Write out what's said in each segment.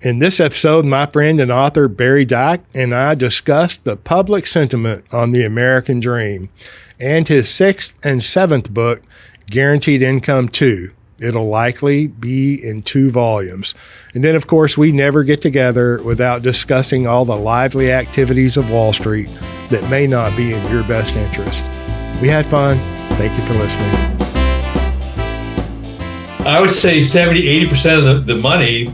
In this episode, my friend and author Barry Dyke and I discussed the public sentiment on the American Dream and his 6th and 7th book, Guaranteed Income 2. It'll likely be in 2 volumes. And then, of course, we never get together without discussing all the lively activities of Wall Street that may not be in your best interest. We had fun. Thank you for listening. I would say 70-80% of the money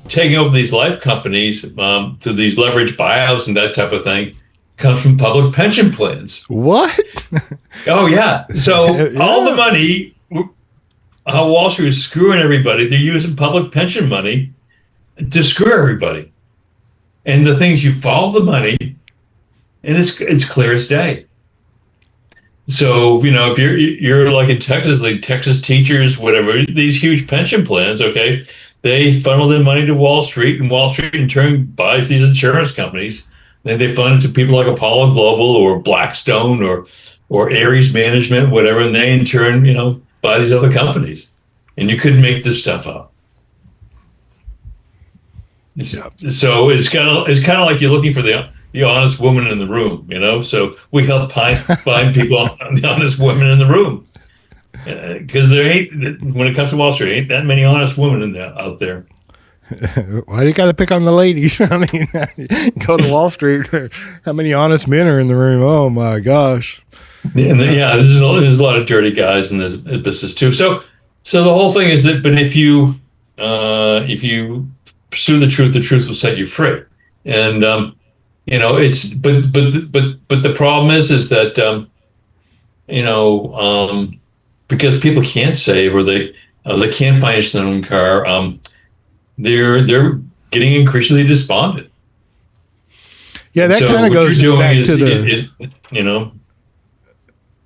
taking over these life companies through these leveraged buyouts and that type of thing comes from public pension plans. What? Oh, yeah. So Yeah. all the money, how Wall Street is screwing everybody, they're using public pension money to screw everybody. And the things, you follow the money, and it's clear as day. So, if you're like in Texas, like Texas teachers, whatever, these huge pension plans, okay, they funnel in money to Wall Street, and Wall Street in turn buys these insurance companies. And they fund it to people like Apollo Global or Blackstone or Ares Management, whatever, and they in turn, buy these other companies. And you couldn't make this stuff up. Yeah. So it's kind of like you're looking for the honest woman in the room, So we help find people, the honest women in the room, because there ain't, when it comes to Wall Street, ain't that many honest women out there. Why do you got to pick on the ladies? I mean, go to Wall Street. How many honest men are in the room? Oh my gosh! And there's a lot of dirty guys in this business too. So the whole thing is that, but if you pursue the truth will set you free. And it's but the problem is that because people can't save, or they can't finance their own car, they're getting increasingly despondent. Yeah, that kind of goes back to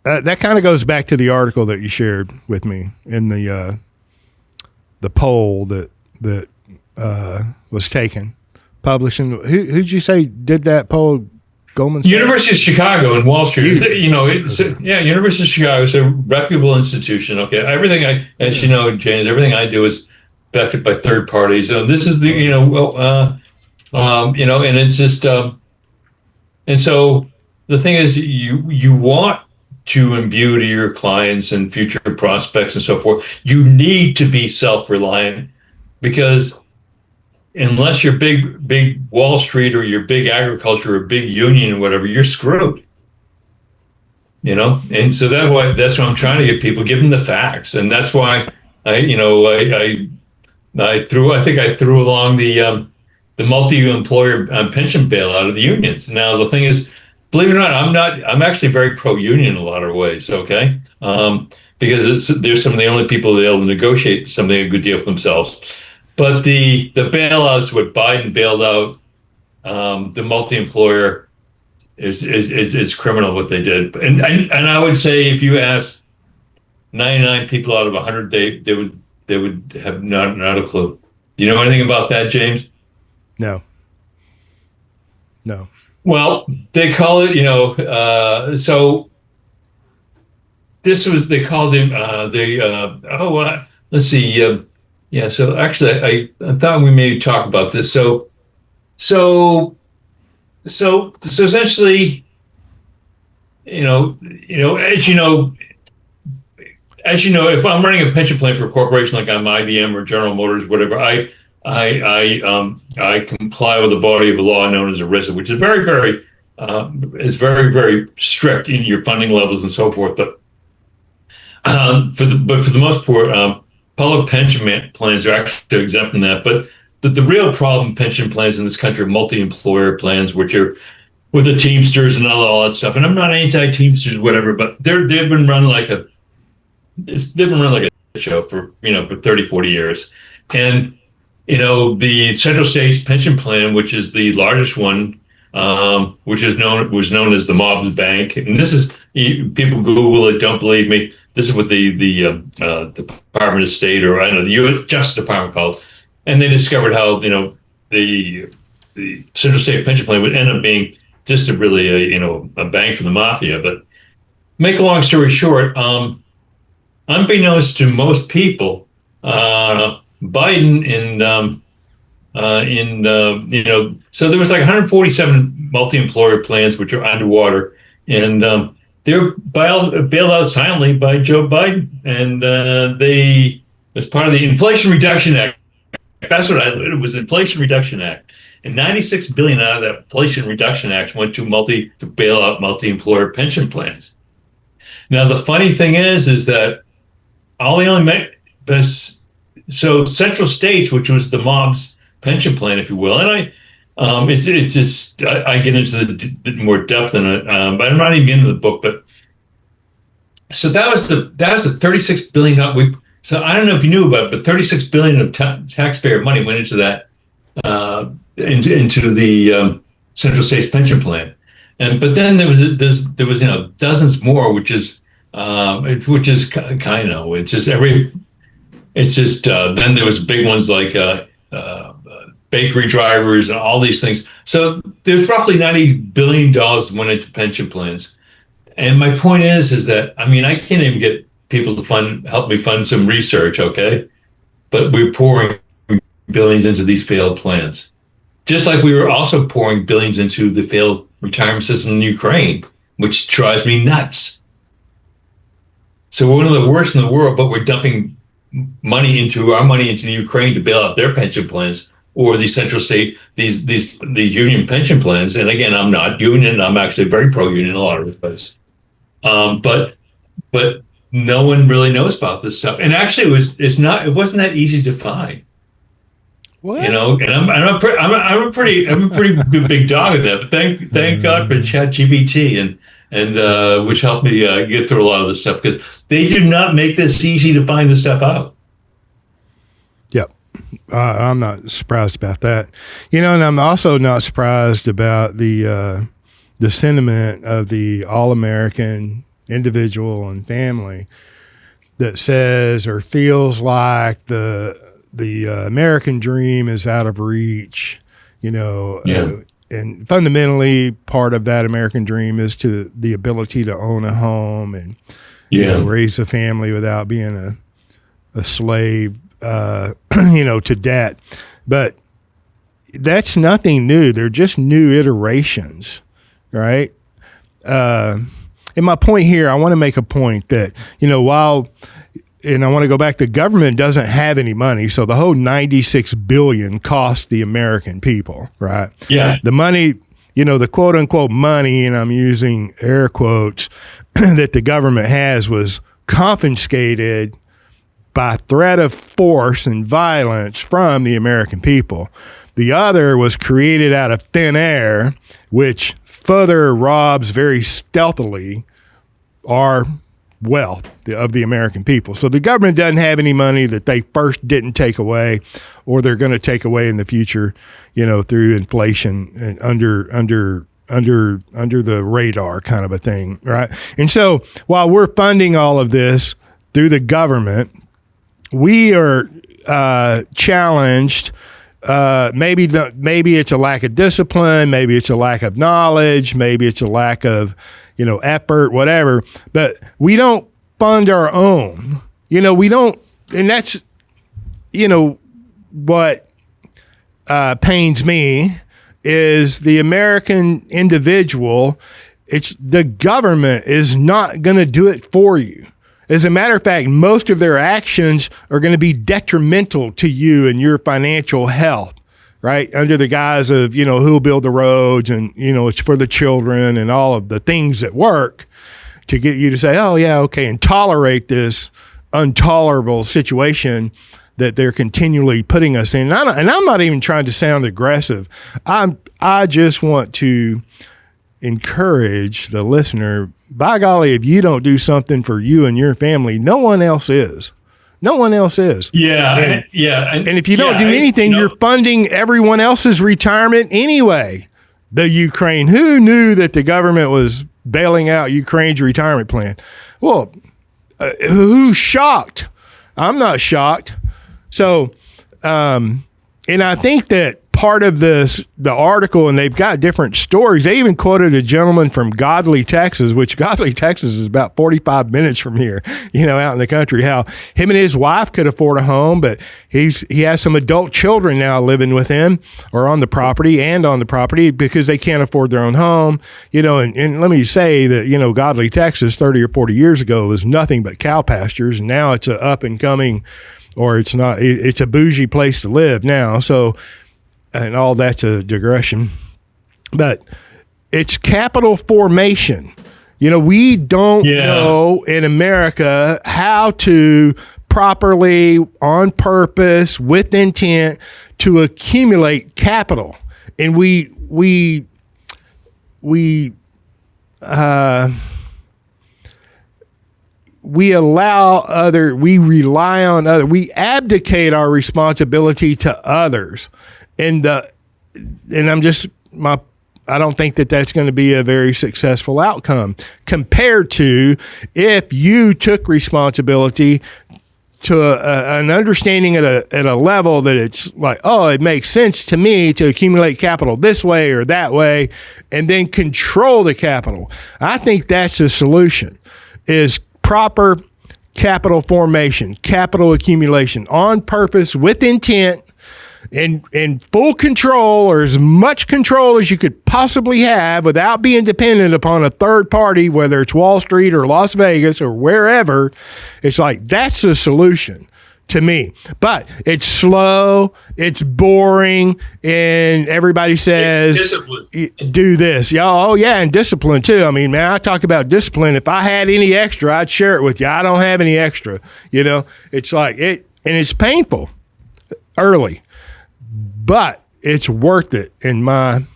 that kind of goes back to the article that you shared with me in the poll that was taken, publishing. Who'd you say did that poll? Goldman Sachs? University of Chicago and Wall Street. University of Chicago is a reputable institution. Okay, everything as you know, James, everything I do is backed by third parties. So this is the and it's just and so the thing is, you want to imbue to your clients and future prospects and so forth. You need to be self-reliant, because unless you're big Wall Street, or you're big agriculture, or big union, or whatever, you're screwed. And so that's what I'm trying to get people, give them the facts, and that's why I threw along the multi-employer pension bailout of the unions. Now the thing is, believe it or not, I'm actually very pro-union in a lot of ways. Okay, because they're some of the only people that are able to negotiate something a good deal for themselves. But the bailouts, what Biden bailed out, the multi-employer is criminal what they did. And I would say, if you ask 99 people out of 100, they would have not a clue. Do you know anything about that, James? No. Well, they call it, so this was, they called him, let's see. So actually I thought we may talk about this. So essentially, as you know, if I'm running a pension plan for a corporation like I'm IBM or General Motors, whatever, I comply with the body of a law known as ERISA, which is very, very strict in your funding levels and so forth. But for the most part, public pension plans are actually exempt from that. But the real problem pension plans in this country are multi-employer plans, which are with the Teamsters and all that stuff. And I'm not anti-Teamsters, whatever, but they've been run like a show for 30, 40 years. And the Central States Pension Plan, which is the largest one, which was known as the Mob's Bank. And this is, people Google it, don't believe me. This is what the Department of State, or I don't know, the U.S. Justice Department called. And they discovered how, the Central State Pension Plan would end up being just a bank for the mafia. But make a long story short, unbeknownst to most people, Biden So there was like 147 multi-employer plans which are underwater, and they were bailed out silently by Joe Biden, and they, as part of the Inflation Reduction Act. That's what it was, the Inflation Reduction Act, and 96 billion out of that Inflation Reduction Act went to bail out multi-employer pension plans. Now the funny thing is that all they only meant was, so Central States, which was the mob's pension plan, if you will, and I get into the more depth in it, but I'm not even into the book. But so that was the 36 billion. So I don't know if you knew about it, but 36 billion of taxpayer money went into that, into the Central States pension plan, but then there was dozens more, which is kind of, then there was big ones like bakery drivers and all these things. So there's roughly $90 billion went into pension plans. And my point is that, I mean, I can't even get people to help me fund some research, okay? But we're pouring billions into these failed plans. Just like we were also pouring billions into the failed retirement system in Ukraine, which drives me nuts. So we're one of the worst in the world, but we're dumping money into the Ukraine to bail out their pension plans, or the Central State, these union pension plans. And again, I'm not union. I'm actually very pro-union in a lot of respects. But no one really knows about this stuff. And actually, it wasn't that easy to find. What? And I'm a pretty good big dog at that. But thank God for ChatGPT and which helped me get through a lot of this stuff, because they did not make this easy to find this stuff out. Yep. I'm not surprised about that. And I'm also not surprised about the sentiment of the all-American individual and family that says or feels like the American dream is out of reach, and fundamentally part of that American dream is to the ability to own a home and raise a family without being a slave, to debt. But that's nothing new. They're just new iterations, right? And my point here, I want to make a point that, and I want to go back, the government doesn't have any money. So the whole 96 billion cost the American people, right? Yeah. The money, the quote unquote money, and I'm using air quotes, that the government has was confiscated by threat of force and violence from the American people. The other was created out of thin air, which further robs very stealthily our wealth of the American people. So the government doesn't have any money that they first didn't take away, or they're going to take away in the future, through inflation and under the radar kind of a thing, right? And so while we're funding all of this through the government, we are challenged. Maybe it's a lack of discipline, maybe it's a lack of knowledge, maybe it's a lack of, effort, whatever. But we don't fund our own. We don't, and that's, what pains me is the American individual. It's the government is not going to do it for you. As a matter of fact, most of their actions are going to be detrimental to you and your financial health, right? Under the guise of, who'll build the roads and, it's for the children and all of the things that work to get you to say, oh, yeah, okay, and tolerate this intolerable situation that they're continually putting us in. And I'm not even trying to sound aggressive. I just want to encourage the listener, by golly, if you don't do something for you and your family, no one else is. No one else is. Yeah. And if you don't do anything, you're funding everyone else's retirement anyway. The Ukraine, who knew that the government was bailing out Ukraine's retirement plan? Well, who's shocked? I'm not shocked. So, and I think that part of the article, and they've got different stories. They even quoted a gentleman from Godley, Texas, which Godley, Texas is about 45 minutes from here, out in the country, how him and his wife could afford a home, but he has some adult children now living with him or on the property because they can't afford their own home, and let me say that, Godley, Texas 30 or 40 years ago was nothing but cow pastures, and now it's a up and coming, or it's not, it's a bougie place to live now. So, and all that's a digression, but it's capital formation. We don't know in America how to properly, on purpose, with intent to accumulate capital. And we rely on others. We abdicate our responsibility to others. And I don't think that that's going to be a very successful outcome compared to if you took responsibility to an understanding at a level that it's like, oh, it makes sense to me to accumulate capital this way or that way, and then control the capital. I think that's the solution, is proper capital formation, capital accumulation on purpose with intent, and full control, or as much control as you could possibly have without being dependent upon a third party, whether it's Wall Street or Las Vegas or wherever. It's like, that's the solution to me. But it's slow, it's boring, and everybody says, do this. And discipline too. I mean, man, I talk about discipline. If I had any extra, I'd share it with you. I don't have any extra. It's like it, and it's painful early. But it's worth it, in my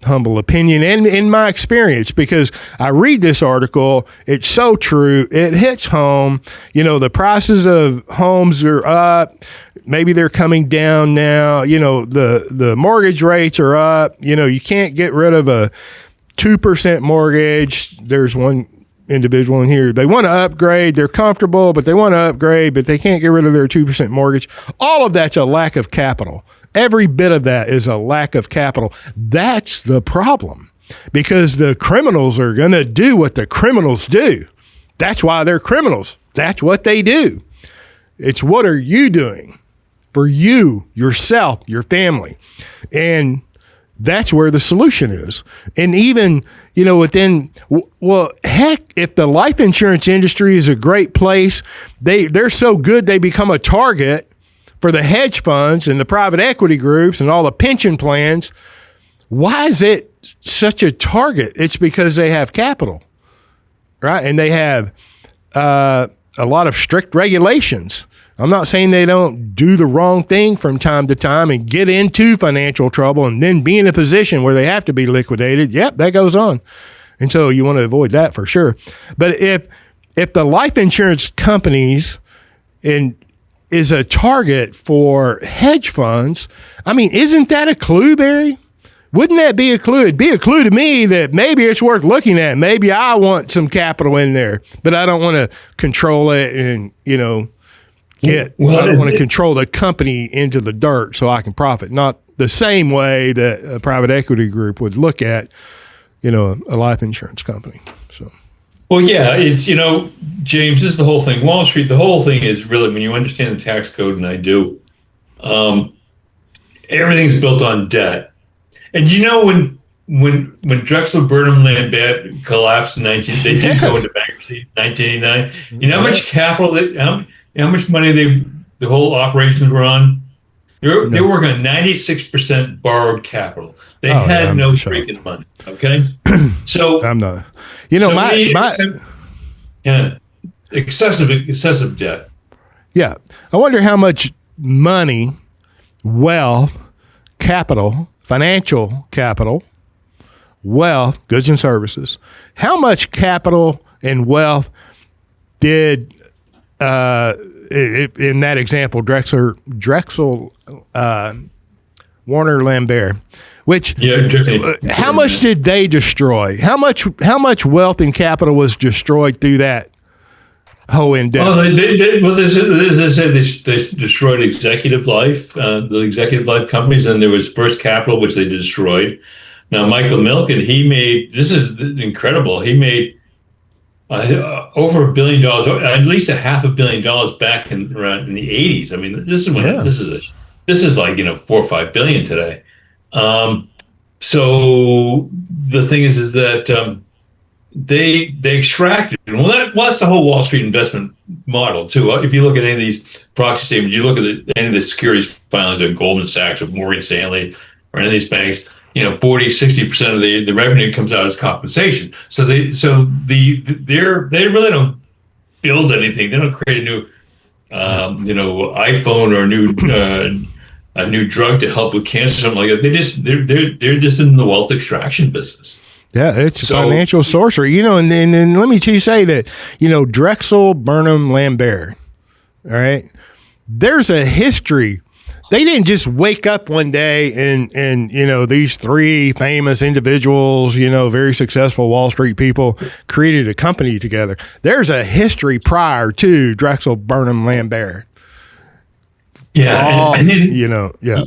humble opinion and in my experience, because I read this article. It's so true. It hits home. The prices of homes are up. Maybe they're coming down now. The mortgage rates are up. You can't get rid of a 2% mortgage. There's one individual in here. They want to upgrade. They're comfortable, but they want to upgrade, but they can't get rid of their 2% mortgage. All of that's a lack of capital. Every bit of that is a lack of capital. That's the problem, because the criminals are going to do what the criminals do. That's why they're criminals. That's what they do. It's, what are you doing for you, yourself, your family? And that's where the solution is. And even, heck, if the life insurance industry is a great place, they're so good they become a target for the hedge funds and the private equity groups and all the pension plans. Why is it such a target? It's because they have capital, right? And they have a lot of strict regulations. I'm not saying they don't do the wrong thing from time to time and get into financial trouble and then be in a position where they have to be liquidated. Yep, that goes on. And so you want to avoid that for sure. But if the life insurance companies is a target for hedge funds, I mean, isn't that a clue, Barry? Wouldn't that be a clue? It'd be a clue to me that maybe it's worth looking at. Maybe I want some capital in there, but I don't want to control it and, I don't want to control the company into the dirt so I can profit. Not the same way that a private equity group would look at, a life insurance company. So. Well, yeah, it's, James, this is the whole thing. Wall Street, the whole thing is really, when you understand the tax code, and I do, everything's built on debt. And when Drexel Burnham Lambert collapsed in they did go into bankruptcy in 1989. You know how much capital, how much money the whole operations were on? They were working on 96% borrowed capital. They had no freaking money. Okay, so I'm not. Excessive debt. Yeah, I wonder how much money, wealth, capital, financial capital, wealth, goods and services. How much capital and wealth did in that example, Drexel Warner Lambert, which how much did they destroy? How much wealth and capital was destroyed through that whole endeavor. Well, they said they destroyed Executive Life, the Executive Life companies, and there was First Capital, which they destroyed. Now, Michael Milken, this is incredible. He made over $1 billion, at least $500 million back in the 80s. I mean, this is like, 4 or 5 billion today. So the thing is that they extracted. Well, that's the whole Wall Street investment model too. If you look at any of these proxy statements, you look at any of the securities filings of Goldman Sachs or Morgan Stanley or any of these banks, 40-60% of the revenue comes out as compensation. So they really don't build anything. They don't create a new iPhone or a new drug to help with cancer, something like that. They're just in the wealth extraction business. Yeah, it's financial sorcery, and then let me say that, Drexel, Burnham, Lambert, all right, there's a history. They didn't just wake up one day and these three famous individuals, very successful Wall Street people created a company together. There's a history prior to Drexel, Burnham, Lambert. Yeah. Yeah.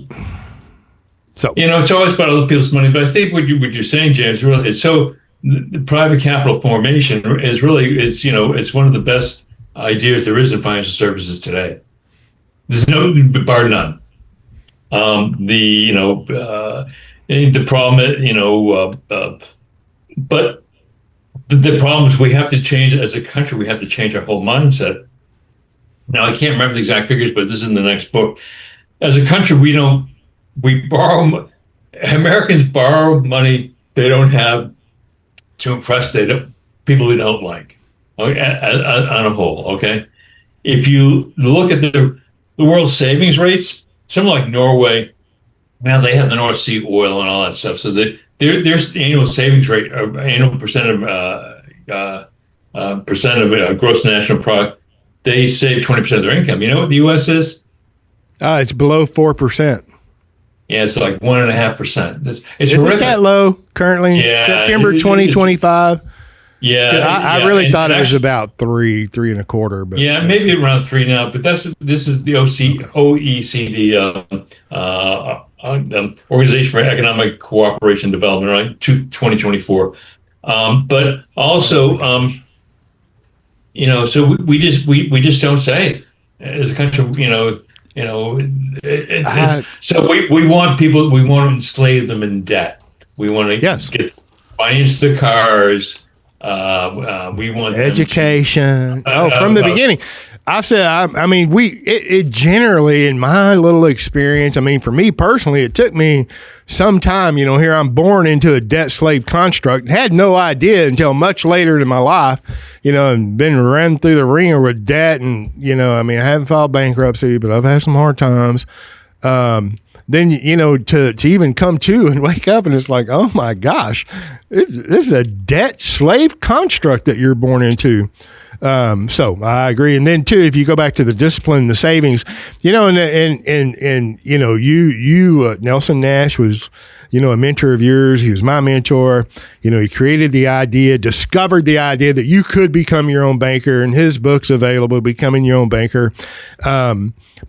So, it's always about other people's money, but I think what you're saying, James, really is the private capital formation is really, it's one of the best ideas there is in financial services today. There's bar none. The problem, but the problem is we have to change as a country. We have to change our whole mindset. Now, I can't remember the exact figures, but this is in the next book. As a country, Americans borrow money they don't have to impress people we don't like, okay, on a whole, okay? If you look at the world's savings rates, something like Norway, man, they have the North Sea oil and all that stuff. So their annual savings rate, annual percent of gross national product, they save 20% of their income. You know what the U.S. is? It's below 4%. Yeah, it's like 1.5%. It's horrific. That low currently? Yeah, September 2025. Yeah, I really thought it was about 3.25. But yeah, maybe around 3 now. But this is the OECD Organization for Economic Cooperation and Development, right? 2024. But also, so we just don't save as a country. So we want people. We want to enslave them in debt. We want to get finance the cars. We want education. From the beginning, I've said. It generally, in my little experience, for me personally, it took me some time. Here I'm born into a debt slave construct. Had no idea until much later in my life. And been run through the ringer with debt, and I haven't filed bankruptcy, but I've had some hard times. Then, to even come to and wake up and it's like, oh my gosh, this is a debt slave construct that you're born into. So I agree. And then too, if you go back to the discipline, the savings, Nelson Nash was, a mentor of yours. He was my mentor. He created the idea, discovered the idea that you could become your own banker, and his book's available, Becoming Your Own Banker.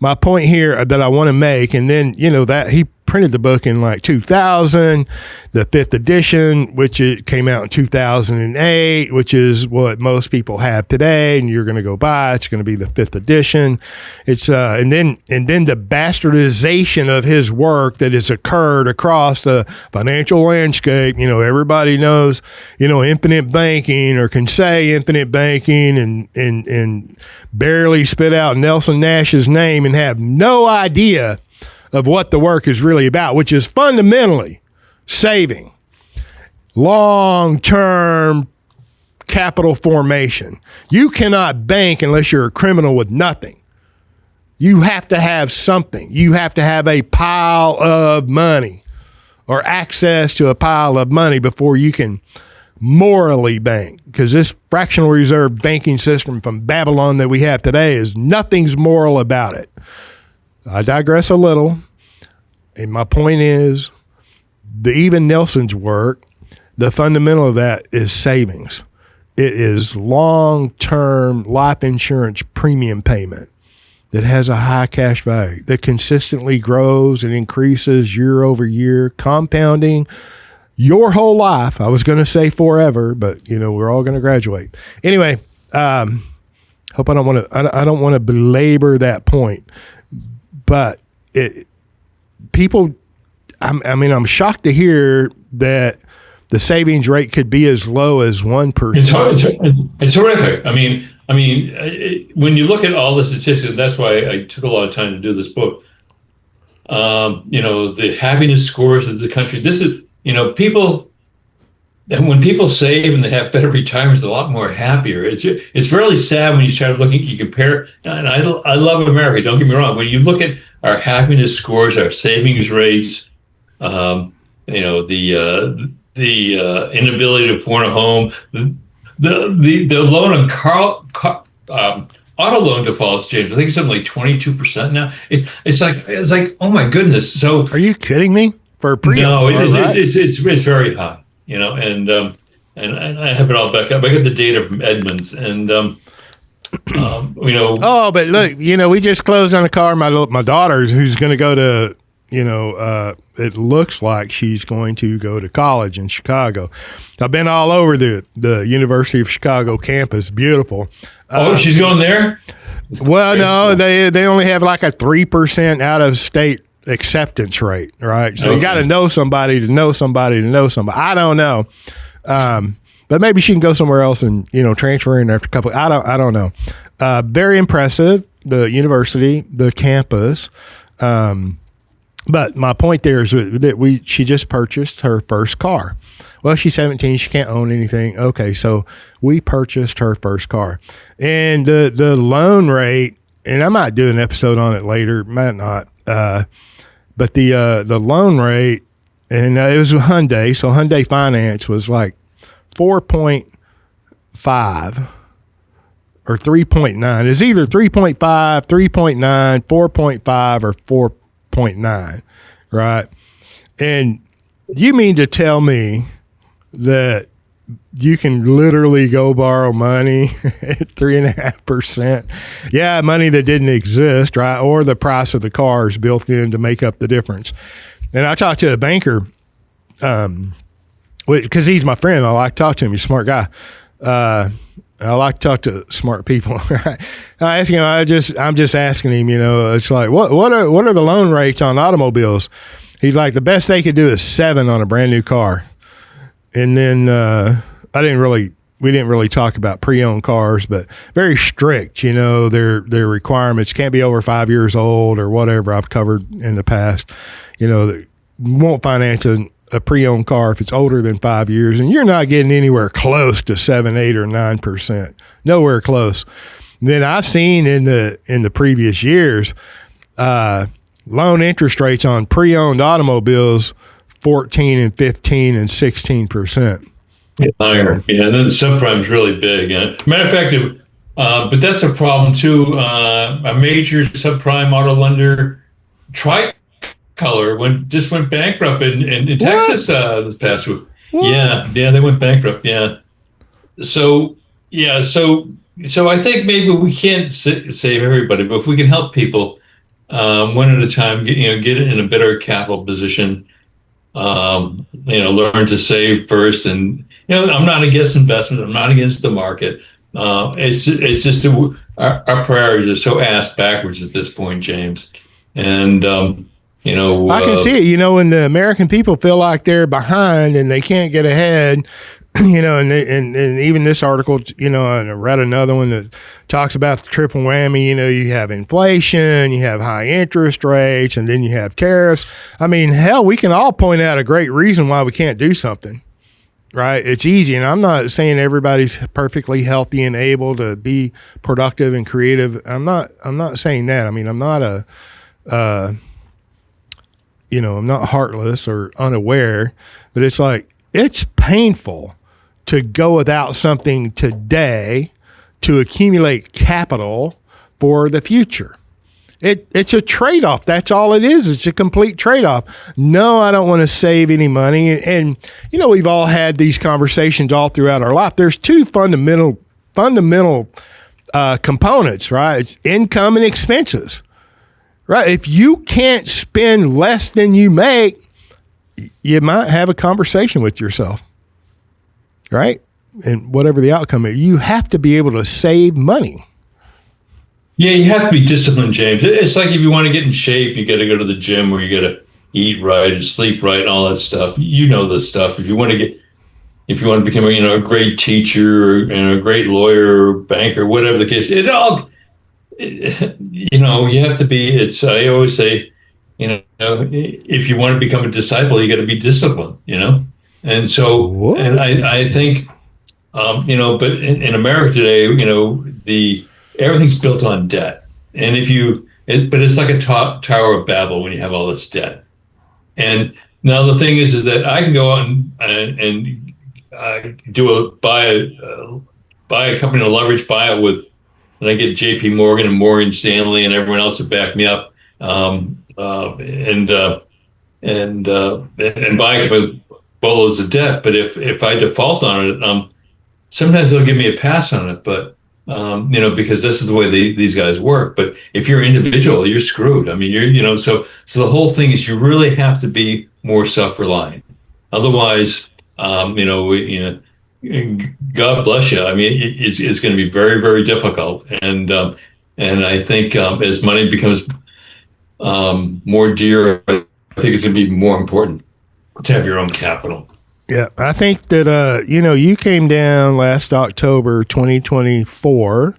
My point here that I want to make, and then, that he printed the book in like 2000, the 5th edition, which it came out in 2008, which is what most people have today. And you're going to go buy, it's going to be the 5th edition. It's, and then the bastardization of his work that has occurred across the financial landscape. Everybody knows, infinite banking, or can say infinite banking, and barely spit out Nelson Nash's name and have no idea of what the work is really about, which is fundamentally saving, long-term capital formation. You cannot bank unless you're a criminal with nothing. You have to have something. You have to have a pile of money or access to a pile of money before you can morally bank, because this fractional reserve banking system from Babylon that we have today is nothing's moral about it. I digress a little, and my point is, even Nelson's work, the fundamental of that is savings. it is long-term life insurance premium payment that has a high cash value, that consistently grows and increases year over year, compounding your whole life. I was going to say forever, but we're all going to graduate. Anyway, hope I don't want to belabor that point, but I'm shocked to hear that the savings rate could be as low as 1%. It's horrific. When you look at all the statistics, that's why I took a lot of time to do this book. The happiness scores of the country. This is, people. And when people save and they have better retirements, they're a lot more happier. It's really sad when you start looking. You compare, and I love America. Don't get me wrong. When you look at our happiness scores, our savings rates, the inability to afford a home, the loan on auto loan defaults, James. I think it's something like 22% now. It's like oh my goodness. So are you kidding me? For no, it's very high. And I have it all back up. I got the data from Edmunds, and Oh, but look, we just closed on a car. My daughter's who's going to go to. It looks like she's going to go to college in Chicago. I've been all over the University of Chicago campus. Beautiful. She's going there? Well, no, they only have like a 3% out of state acceptance rate, right? So you got to know somebody to know somebody to know somebody. I don't know, but maybe she can go somewhere else and transfer in after a couple. I don't know. Very impressive, the university, the campus. But my point there is that she just purchased her first car. Well, she's 17. She can't own anything. Okay, so we purchased her first car. And the loan rate, and I might do an episode on it later, might not. But the loan rate, and it was a Hyundai, so Hyundai Finance was like 4.5 or 3.9. It's either 3.5, 3.9, 4.5, or 4.9, right? And you mean to tell me that you can literally go borrow money at 3.5%? Yeah, money that didn't exist, right? Or the price of the car is built in to make up the difference. And I talked to a banker, because he's my friend. I like to talk to him. He's a smart guy. I like to talk to smart people. Right? I ask him. I'm just asking him. It's like what are the loan rates on automobiles? He's like, the best they could do is 7 on a brand new car. And then we didn't really talk about pre-owned cars, but very strict. Their requirements can't be over 5 years old or whatever. I've covered in the past. They won't finance a pre-owned car if it's older than 5 years, and you're not getting anywhere close to 7, 8, or 9%. Nowhere close. Then I've seen in the previous years, loan interest rates on pre-owned automobiles 14 and 15 and 16%. Higher, and then the subprime is really big. Matter of fact, but that's a problem too. A major subprime auto lender, Tricolor, went bankrupt in Texas this past week. What? Yeah, they went bankrupt. Yeah, so I think maybe we can't save everybody, but if we can help people one at a time, get in a better capital position. Learn to save first, and I'm not against investment. I'm not against the market. It's just our priorities are so ass backwards at this point, James. And I can see it. When the American people feel like they're behind and they can't get ahead. And even this article, and I read another one that talks about the triple whammy. You have inflation, you have high interest rates, and then you have tariffs. Hell, we can all point out a great reason why we can't do something, right? It's easy. And I'm not saying everybody's perfectly healthy and able to be productive and creative. I'm not saying that. I'm not I'm not heartless or unaware, but it's like, it's painful to go without something today to accumulate capital for the future. It's a trade-off. That's all it is. It's a complete trade-off. No, I don't want to save any money. And we've all had these conversations all throughout our life. There's two fundamental components, right? It's income and expenses, right? If you can't spend less than you make, you might have a conversation with yourself, right? And whatever the outcome is, you have to be able to save money. Yeah, you have to be disciplined, James. It's like if you want to get in shape, you got to go to the gym where you got to eat right and sleep right and all that stuff. You know this stuff. If you want to become a great teacher and a great lawyer or banker, whatever the case, you have to be. I always say, if you want to become a disciple, you got to be disciplined. And so, whoa. And I think, but in America today, everything's built on debt, and but it's like a Tower of Babel when you have all this debt. And now the thing is that I can go out and buy a company, a leverage buyout with, and I get J.P. Morgan and Morgan Stanley and everyone else to back me up, and buy it with boatloads of debt. But if I default on it, sometimes they'll give me a pass on it, but because this is the way these guys work. But if you're individual, you're screwed. I mean, so the whole thing is you really have to be more self-reliant. Otherwise, God bless you. I mean, it's going to be very, very difficult. And I think as money becomes more dear, I think it's going to be more important to have your own capital. Yeah, I think that, you came down last October 2024,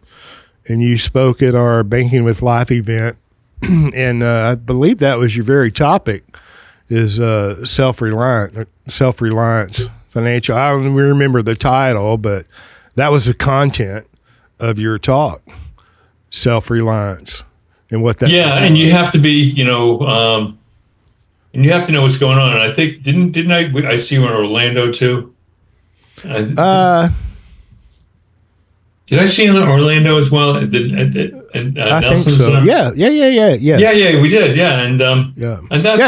and you spoke at our Banking with Life event, and I believe that was your very topic, is self-reliance financial. I don't remember the title, but that was the content of your talk, self-reliance, and what that. Yeah, and you have to be, and you have to know what's going on. And I think didn't I see you in Orlando too? Did I see you in Orlando as well? I think so. Yeah. We did. Yeah, and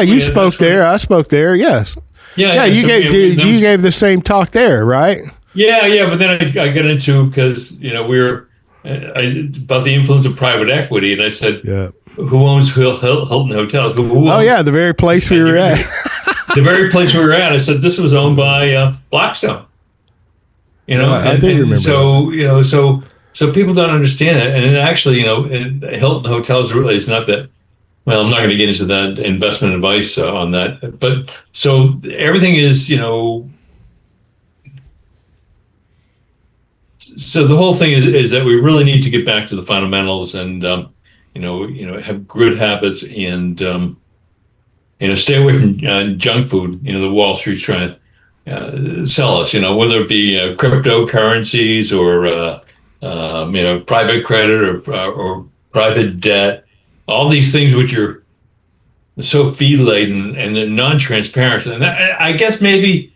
you spoke there. I spoke there. Yes. Yeah. You gave the same talk there, right? Yeah. But then I got into because we were about the influence of private equity, and I said, yeah. Who owns Hilton Hotels? The very place we were at. The very place we were at. I said this was owned by Blackstone. I do remember. So so people don't understand it, and actually, Hilton Hotels really is not that. Well, I'm not going to get into that investment advice on that, but so everything is, So the whole thing is that we really need to get back to the fundamentals and. Have good habits and, stay away from junk food, the Wall Street's trying to sell us, whether it be cryptocurrencies or, private credit or private debt, all these things which are so fee-laden and they're non-transparent. And I guess maybe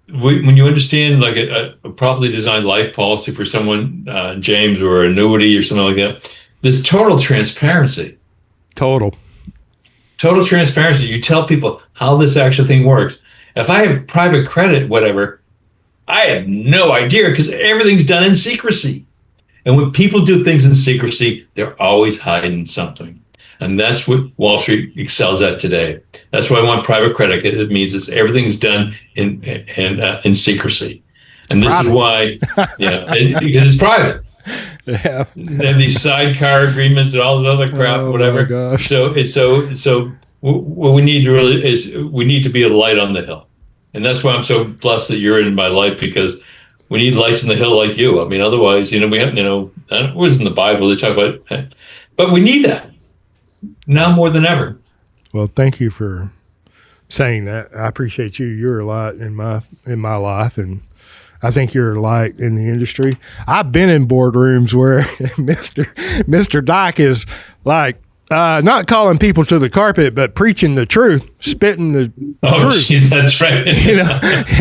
when you understand like a properly designed life policy for someone, James, or annuity or something like that, there's total transparency. Total transparency. You tell people how this actual thing works. If I have private credit, whatever, I have no idea because everything's done in secrecy. And when people do things in secrecy, they're always hiding something. And that's what Wall Street excels at today. That's why I want private credit. It means everything's done in secrecy. And this is why, because it's private. Yeah. They have these sidecar agreements and all this other crap, whatever. Gosh. So what we need we need to be a light on the hill. And that's why I'm so blessed that you're in my life, because we need lights on the hill like you. I mean, otherwise, we have, it was in the Bible, they talk about, but we need that now more than ever. Well, thank you for saying that. I appreciate you. You're a light in my life, and I think you're a light in the industry. I've been in boardrooms where Mr. Dyke is like not calling people to the carpet, but preaching the truth, spitting the truth. Geez, that's right.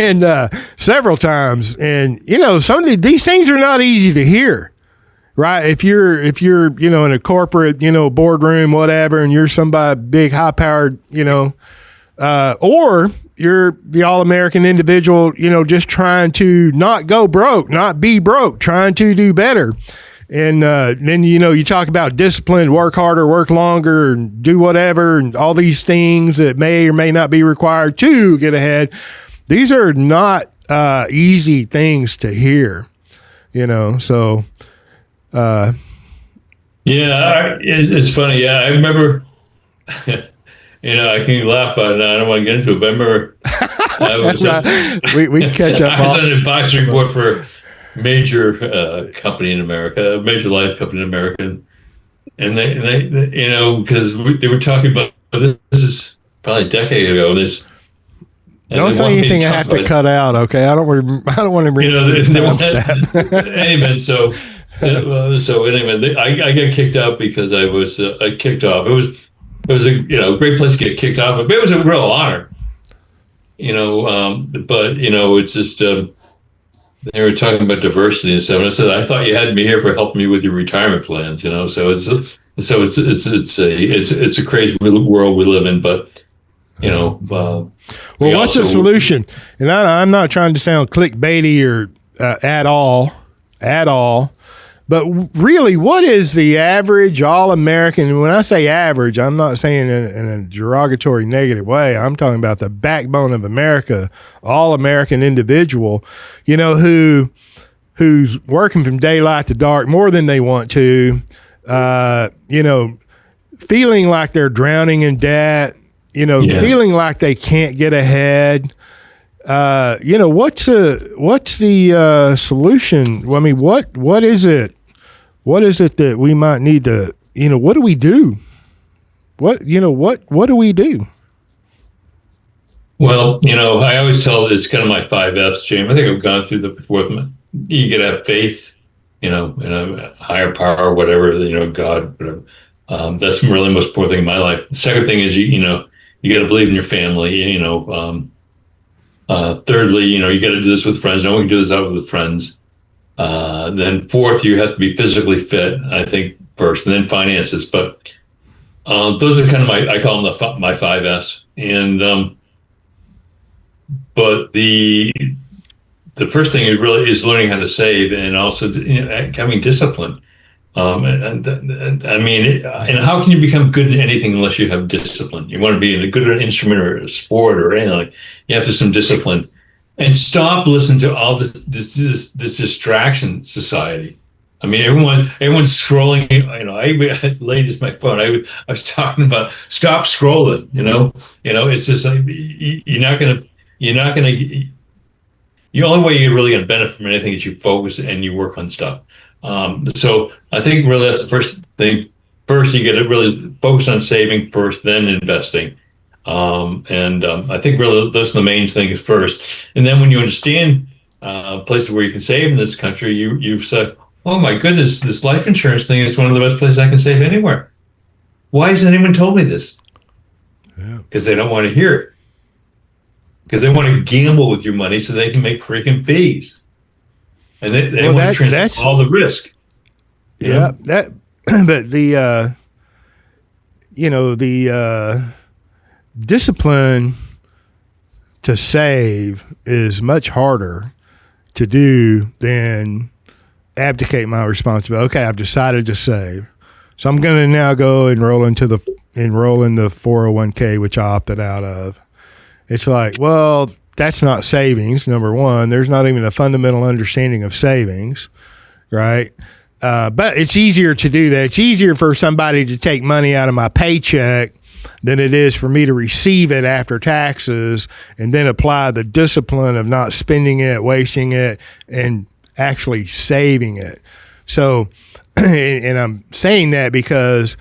And several times. And, some of these things are not easy to hear, right? If you're in a corporate, boardroom, whatever, and you're somebody big, high powered, or you're the all-American individual, just trying to not go broke, not be broke, trying to do better. And then, you talk about discipline, work harder, work longer, and do whatever, and all these things that may or may not be required to get ahead. These are not easy things to hear, so. It's funny. Yeah, I remember, I can laugh about it now. I don't want to get into it, but I remember we catch up. I was on an advisory board for major company in America, a major life company in America, and they because they were talking about this is probably a decade ago. Don't say anything I have to cut out, okay? I don't want to bring anyway. So anyway, I got kicked out because I was kicked off. It was a great place to get kicked off, but it was a real honor. But it's just. They were talking about diversity and stuff, and I said, "I thought you had me here for helping me with your retirement plans." So it's a crazy world we live in. But well, what's the solution? And I'm not trying to sound clickbaity or at all. But really, what is the average all-American? When I say average, I'm not saying in a derogatory, negative way. I'm talking about the backbone of America, all-American individual, who's working from daylight to dark more than they want to, feeling like they're drowning in debt, feeling like they can't get ahead. What's the solution? Well, I mean, what is it? What is it that we might need to, what do we do? What do we do? Well, I always tell it's kind of my 5 F's, James. I think I've gone through the fourth one. You gotta have faith, in a higher power, whatever, God, whatever. That's really the most important thing in my life. The second thing is, you gotta believe in your family, thirdly, you gotta do this with friends. No one can do this out with friends. Then fourth, you have to be physically fit, I think, first, and then finances. But those are kind of I call them my 5 F's. And but the first thing is learning how to save, and also having discipline. And how can you become good at anything unless you have discipline? You want to be in a good instrument or a sport or anything, like you have to have some discipline. And stop listening to all this distraction society. I mean, everyone's scrolling. I laid as my phone. I was talking about stop scrolling. It's just like you're not gonna. The only way you're really gonna benefit from anything is you focus and you work on stuff. So I think really that's the first thing. First, you got to really focus on saving first, then investing. I think really those are the main things first. And then when you understand places where you can save in this country, you've said, oh my goodness, this life insurance thing is one of the best places I can save anywhere. Why hasn't anyone told me this? Because they don't want to hear it. Because they want to gamble with your money so they can make freaking fees. And they want to transfer all the risk. Yeah, but the discipline to save is much harder to do than abdicate my responsibility. Okay, I've decided to save, so I'm going to now go enroll in the 401k, which I opted out of. It's like, well, that's not savings. Number one, there's not even a fundamental understanding of savings, right? But it's easier to do that. It's easier for somebody to take money out of my paycheck than it is for me to receive it after taxes and then apply the discipline of not spending it, wasting it, and actually saving it. So, and I'm saying that because,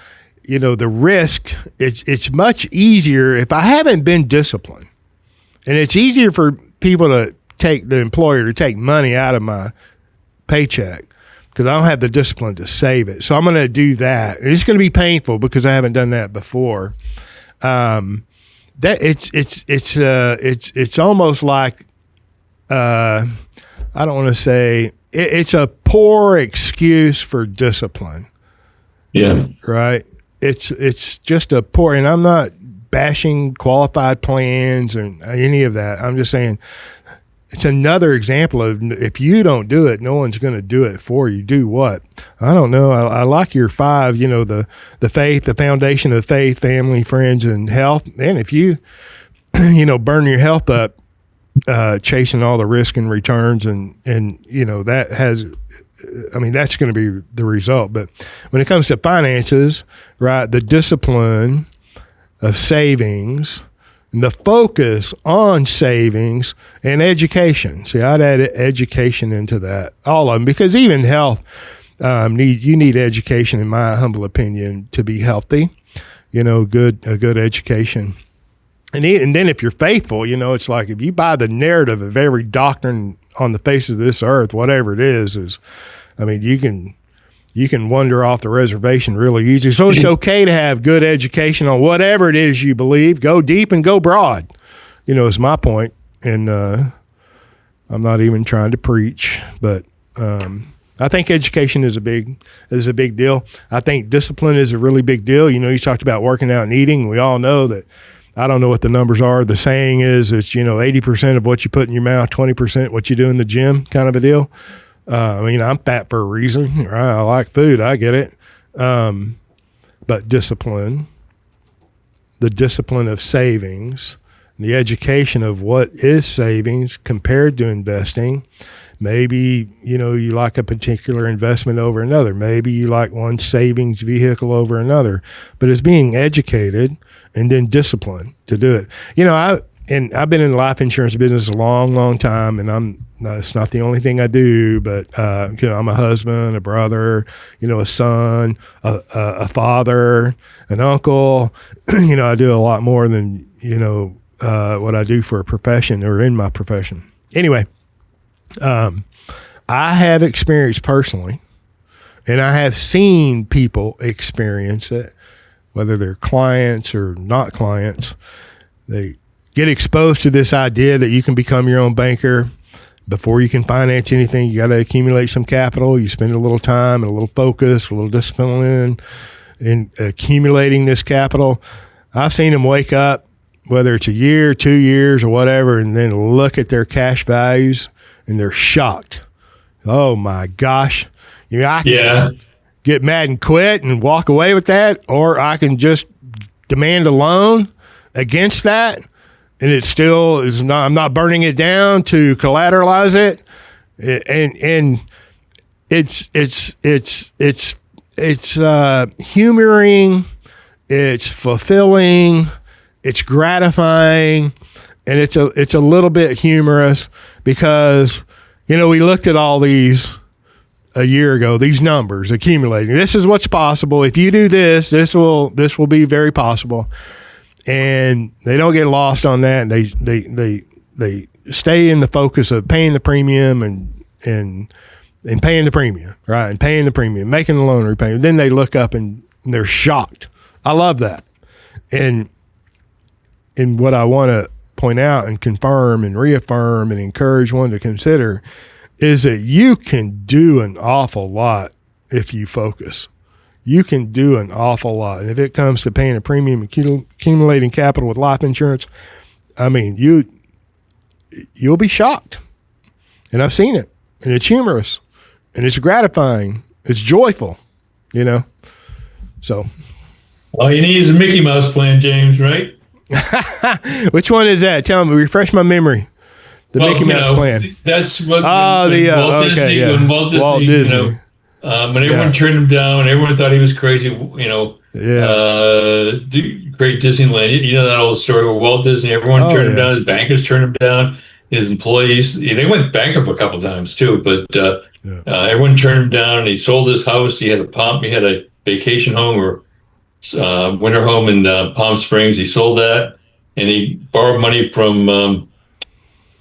the risk, it's much easier if I haven't been disciplined. And it's easier for the employer to take money out of my paycheck because I don't have the discipline to save it. So I'm going to do that. It's going to be painful because I haven't done that before. It's almost like I don't want to say it's a poor excuse for discipline. Yeah. Right. It's just a poor, and I'm not bashing qualified plans and any of that. I'm just saying it's another example of if you don't do it, no one's going to do it for you. Do what? I don't know. I like your 5, the faith, the foundation of faith, family, friends, and health. And if you, burn your health up, chasing all the risk and returns and that has, that's going to be the result. But when it comes to finances, right, the discipline of savings and the focus on savings and education. See, I'd add education into that, all of them, because even health, you need education, in my humble opinion, to be healthy. A good education. And then if you're faithful, it's like if you buy the narrative of every doctrine on the face of this earth, whatever it is, you can wander off the reservation really easy. So it's okay to have good education on whatever it is you believe. Go deep and go broad, is my point. And I'm not even trying to preach, but I think education is a big deal. I think discipline is a really big deal. You talked about working out and eating. We all know that. I don't know what the numbers are. The saying is it's 80% of what you put in your mouth, 20% what you do in the gym, kind of a deal. I'm fat for a reason. Right? I like food. I get it. But discipline, the discipline of savings, the education of what is savings compared to investing. Maybe, you like a particular investment over another. Maybe you like one savings vehicle over another. But it's being educated and then disciplined to do it. I've been in the life insurance business a long, long time, and it's not the only thing I do, but I'm a husband, a brother, a son, a father, an uncle. I do a lot more than what I do for a profession or in my profession. Anyway, I have experienced personally, and I have seen people experience it, whether they're clients or not clients. They get exposed to this idea that you can become your own banker. Before you can finance anything, you got to accumulate some capital. You spend a little time and a little focus, a little discipline in accumulating this capital. I've seen them wake up, whether it's a year, 2 years, or whatever, and then look at their cash values, and they're shocked. Oh, my gosh. I can get mad and quit and walk away with that, or I can just demand a loan against that. And it still is not, I'm not burning it down to collateralize it. And it's humoring, it's fulfilling, it's gratifying, and it's a little bit humorous because, we looked at all these a year ago, these numbers accumulating. This is what's possible. If you do this, this will be very possible. And they don't get lost on that. And they stay in the focus of paying the premium and paying the premium, right? And paying the premium, making the loan repayment. Then they look up and they're shocked. I love that. And what I want to point out and confirm and reaffirm and encourage one to consider is that you can do an awful lot if you focus. You can do an awful lot. And if it comes to paying a premium, accumulating capital with life insurance, you'll be shocked. And I've seen it. And it's humorous. And it's gratifying. It's joyful, So. All you need is a Mickey Mouse plan, James, right? Which one is that? Tell me, refresh my memory. The Mickey Mouse plan. That's what Walt Disney. When everyone turned him down, everyone thought he was crazy. Great Disneyland. You know that old story where Walt Disney, everyone turned him down. His bankers turned him down. His employees, they went bankrupt a couple of times too. But everyone turned him down. He sold his house. He had a vacation home or winter home in Palm Springs. He sold that, and he borrowed money from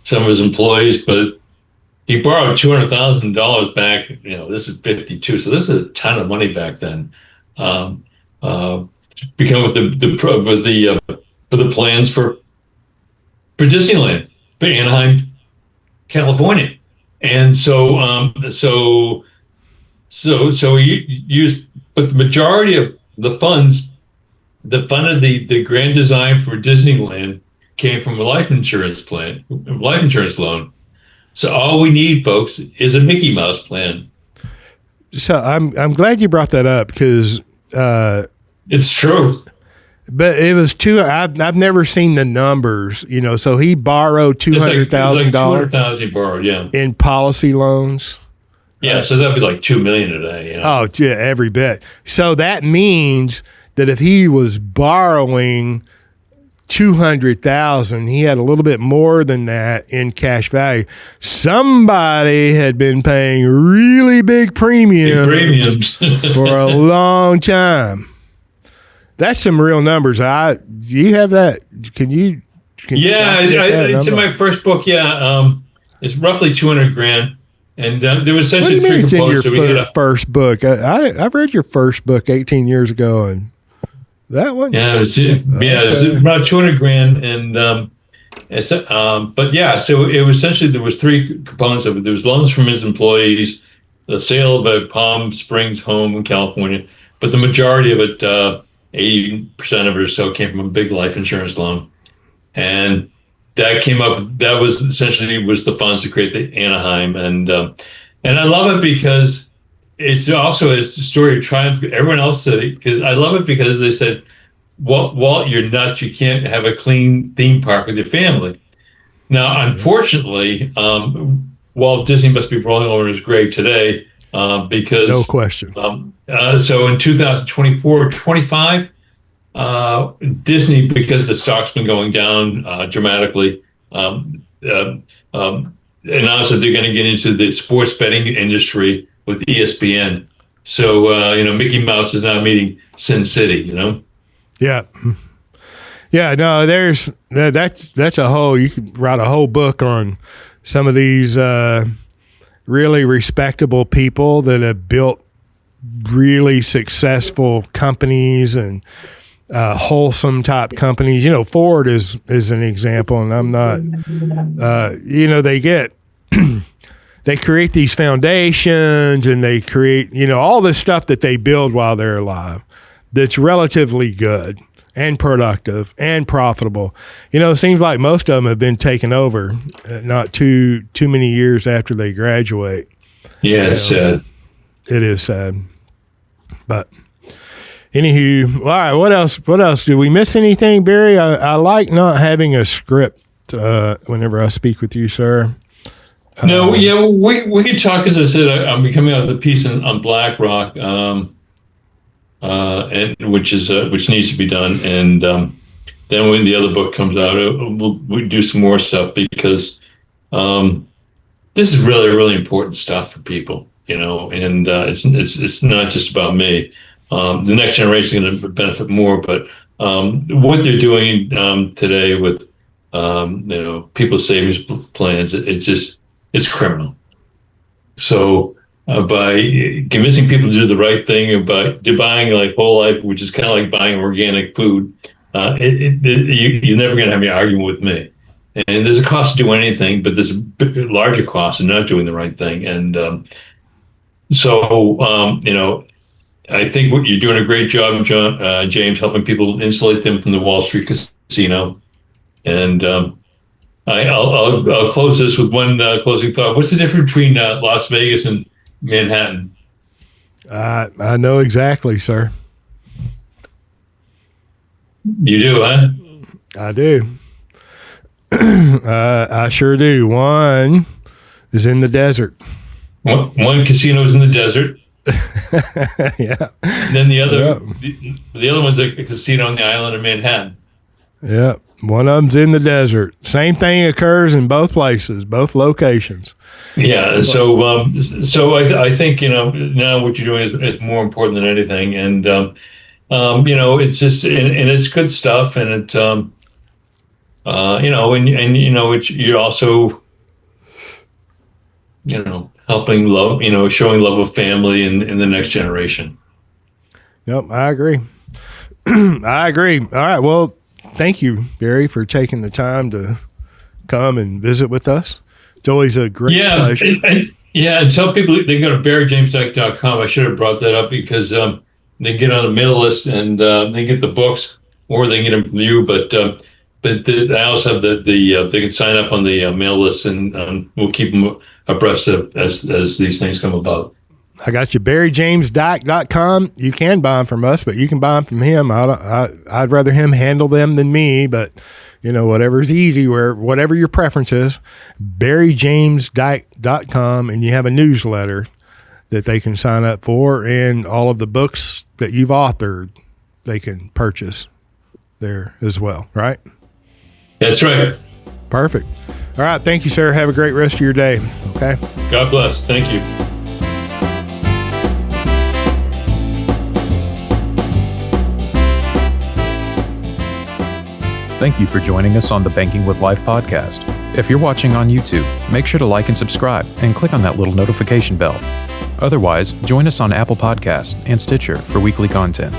some of his employees, but he borrowed $200,000 back. This is 52, so this is a ton of money back then. Become with the plans for Disneyland, for Anaheim, California. And so he used, but the majority of the funds that funded the grand design for Disneyland came from a life insurance loan. So all we need, folks, is a Mickey Mouse plan. So I'm glad you brought that up because It's true. but it was I've never seen the numbers, so he borrowed $200,000 $200,000 he borrowed, yeah. in policy loans. Yeah, so that'd be like $2 million today. Oh, yeah, every bit. So that means that if he was borrowing 200,000, he had a little bit more than that in cash value. Somebody had been paying really big premiums for a long time. That's some real numbers. Do you have that? Can you it's in my first book. Yeah, it's roughly 200 grand, and there was essentially three components. It's in your first book. I've read your first book 18 years ago, and that one. Yeah, it was about 200 grand, and but yeah, so it was essentially there was three components of it. There was loans from his employees, the sale of a Palm Springs home in California, but the majority of it, 80% of it or so, came from a big life insurance loan, and that came up. That was essentially the funds to create the Anaheim, and I love it because it's also a story of triumph. Everyone else said it because I love it because they said, Walt, you're nuts. You can't have a clean theme park with your family. Now, unfortunately, Walt Disney must be rolling over in his grave today because no question. So in 2024, 25, Disney, because the stock's been going down dramatically, announced that they're going to get into the sports betting industry with ESPN. So, Mickey Mouse is now meeting Sin City, Yeah. Yeah, no, that's a whole, you could write a whole book on some of these really respectable people that have built really successful companies and wholesome type companies. Ford is an example, and I'm not, they create these foundations and they create, all this stuff that they build while they're alive that's relatively good and productive and profitable. It seems like most of them have been taken over not too many years after they graduate. Yeah, it's sad. It is sad. But anywho, all right, what else? Did we miss anything, Barry? I like not having a script whenever I speak with you, sir. No, we could talk. As I said, I'll be coming out with a piece on BlackRock, and which needs to be done. And then when the other book comes out, we'll do some more stuff because this is really, really important stuff for people, and it's not just about me. The next generation is going to benefit more, but what they're doing today with people's savings plans, it's criminal. So by convincing people to do the right thing about buying like whole life, which is kind of like buying organic food, you're never going to have any argument with me. And there's a cost to doing anything, but there's a larger cost in not doing the right thing. And I think you're doing a great job, James, helping people insulate them from the Wall Street casino. And I'll close this with one closing thought. What's the difference between Las Vegas and Manhattan? I know exactly, sir. You do, huh? I do. I sure do. One is in the desert. One casino is in the desert. Yeah. And then the other, the other one's a casino on the island of Manhattan. Yeah. One of them's in the desert. Same thing occurs in both places, both locations. Yeah. So I think, now what you're doing is more important than anything. And, it's just, and it's good stuff. And it, you're also, helping love, showing love of family in the next generation. Yep. I agree. I agree. All right. Well, thank you, Barry, for taking the time to come and visit with us. It's always a great pleasure. And tell people they can go to barrymajamesdyke.com. I should have brought that up because they get on the mail list and they get the books, or they can get them from you. But I also have they can sign up on the mail list, and we'll keep them abreast of as these things come about. I got you. BarryJamesDyke.com. You can buy them from us, but you can buy them from him. I'd rather him handle them than me, but whatever's easy, whatever your preference is. BarryJamesDyke.com, and you have a newsletter that they can sign up for, and all of the books that you've authored, they can purchase there as well, right? That's right. Perfect. All right. Thank you, sir. Have a great rest of your day. Okay. God bless. Thank you. Thank you for joining us on the Banking with Life podcast. If you're watching on YouTube, make sure to like and subscribe and click on that little notification bell. Otherwise, join us on Apple Podcasts and Stitcher for weekly content.